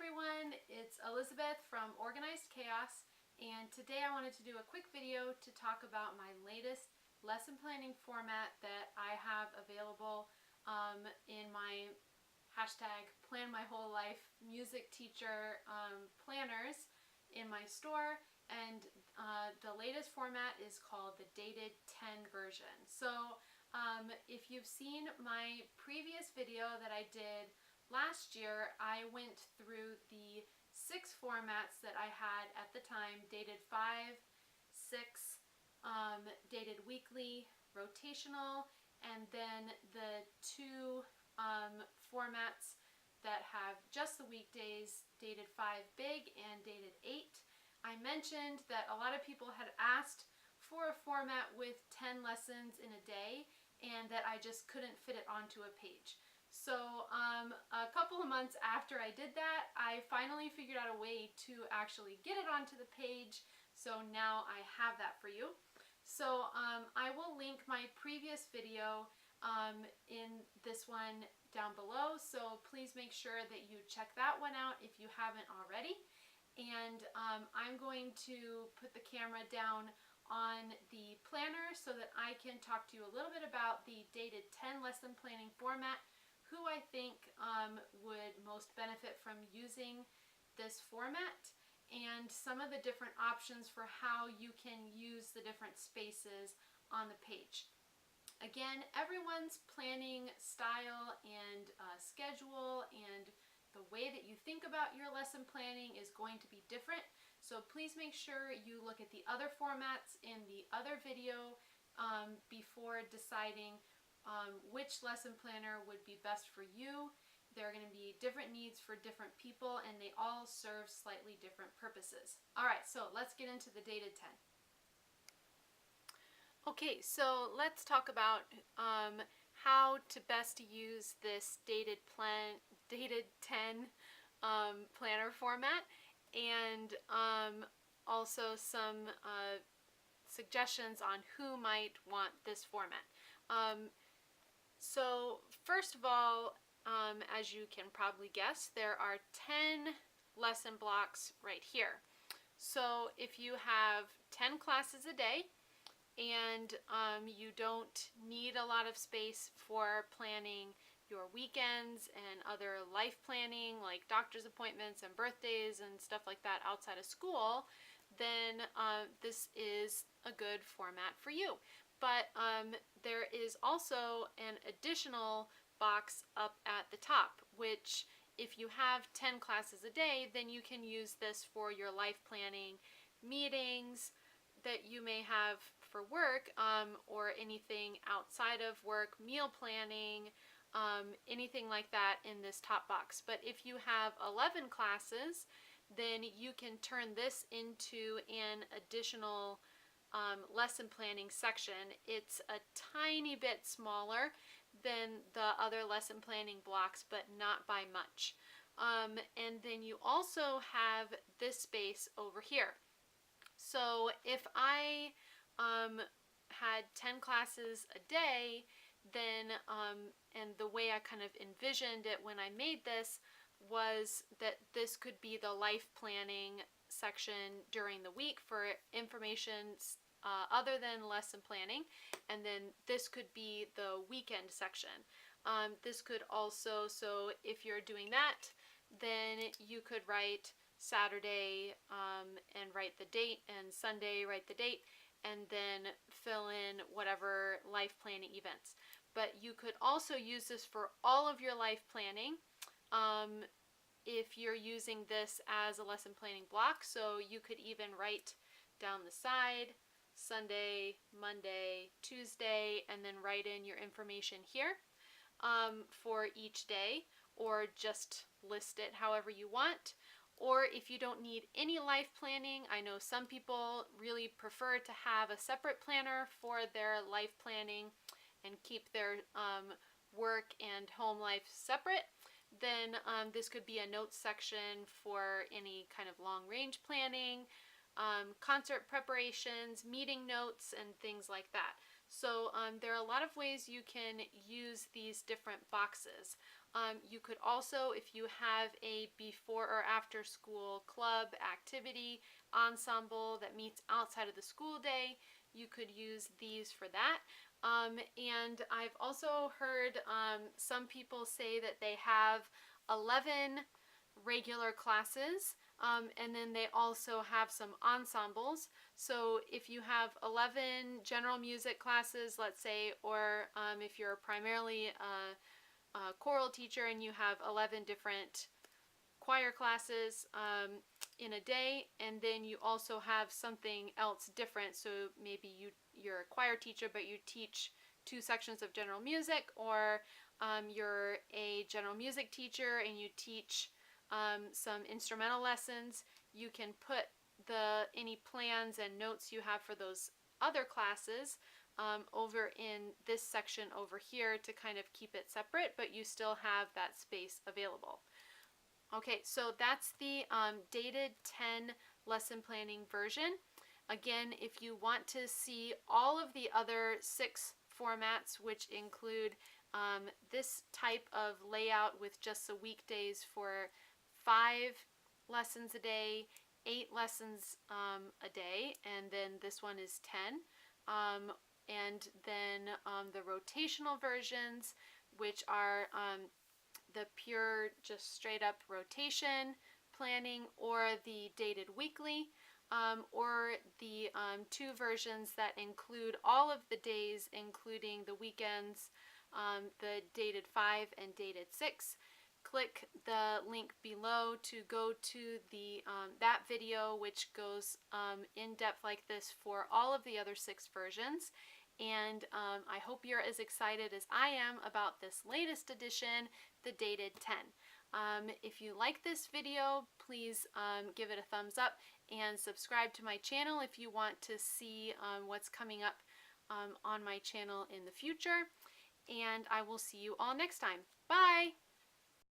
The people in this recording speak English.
everyone, it's Elizabeth from Organized Chaos, and today I wanted to do a quick video to talk about my latest lesson planning format that I have available in my hashtag plan my whole life music teacher planners in my store. And the latest format is called the dated 10 version. So if you've seen my previous video that I did last year, I went through the 6 formats that I had at the time: dated 5, 6, dated weekly, rotational, and then the 2 formats that have just the weekdays, dated 5 big and dated 8. I mentioned that a lot of people had asked for a format with 10 lessons in a day and that I just couldn't fit it onto a page. So a couple of months after I did that, I finally figured out a way to actually get it onto the page. So now I have that for you. So I will link my previous video in this one down below. So please make sure that you check that one out if you haven't already. And I'm going to put the camera down on the planner so that I can talk to you a little bit about the dated 10 lesson planning format, who I think would most benefit from using this format, and some of the different options for how you can use the different spaces on the page. Again, everyone's planning style and schedule and the way that you think about your lesson planning is going to be different. So please make sure you look at the other formats in the other video before deciding which lesson planner would be best for you. There are going to be different needs for different people, and they all serve slightly different purposes. Alright, so let's get into the dated 10. Okay, so let's talk about how to best use this dated 10 planner format, and also some suggestions on who might want this format. So first of all, as you can probably guess, there are 10 lesson blocks right here. So if you have 10 classes a day and you don't need a lot of space for planning your weekends and other life planning like doctor's appointments and birthdays and stuff like that outside of school, then this is a good format for you. But there is also an additional box up at the top, which if you have 10 classes a day, then you can use this for your life planning meetings that you may have for work, or anything outside of work, meal planning, anything like that in this top box. But if you have 11 classes, then you can turn this into an additional lesson planning section. It's a tiny bit smaller than the other lesson planning blocks, but not by much. And then you also have this space over here. So if I had 10 classes a day, then and the way I kind of envisioned it when I made this was that this could be the life planning section during the week for information other than lesson planning, and then this could be the weekend section. This could also, so if you're doing that, then you could write Saturday and write the date, and Sunday write the date, and then fill in whatever life planning events. But you could also use this for all of your life planning if you're using this as a lesson planning block. So you could even write down the side Sunday, Monday, Tuesday, and then write in your information here for each day, or just list it however you want. Or if you don't need any life planning, I know some people really prefer to have a separate planner for their life planning and keep their work and home life separate, then this could be a notes section for any kind of long-range planning, concert preparations, meeting notes, and things like that. So there are a lot of ways you can use these different boxes. You could also, if you have a before or after school club, activity, ensemble that meets outside of the school day, you could use these for that. And I've also heard some people say that they have 11 regular classes, and then they also have some ensembles. So if you have 11 general music classes, let's say, or if you're primarily a choral teacher and you have 11 different choir classes in a day, and then you also have something else different. So maybe you're a choir teacher, but you teach 2 sections of general music, or you're a general music teacher and you teach some instrumental lessons. You can put any plans and notes you have for those other classes over in this section over here to kind of keep it separate, but you still have that space available. Okay, so that's the dated 10 lesson planning version. Again, if you want to see all of the other 6 formats, which include this type of layout with just the weekdays for 5 lessons a day, 8 lessons a day, and then this one is 10. And then the rotational versions, which are the pure, just straight up rotation planning, or the dated weekly, or the 2 versions that include all of the days, including the weekends, the dated 5 and dated 6. Click the link below to go to the that video, which goes in depth like this for all of the other 6 versions. And I hope you're as excited as I am about this latest edition, the dated 10. If you like this video, please give it a thumbs up and subscribe to my channel if you want to see what's coming up on my channel in the future. And I will see you all next time. Bye!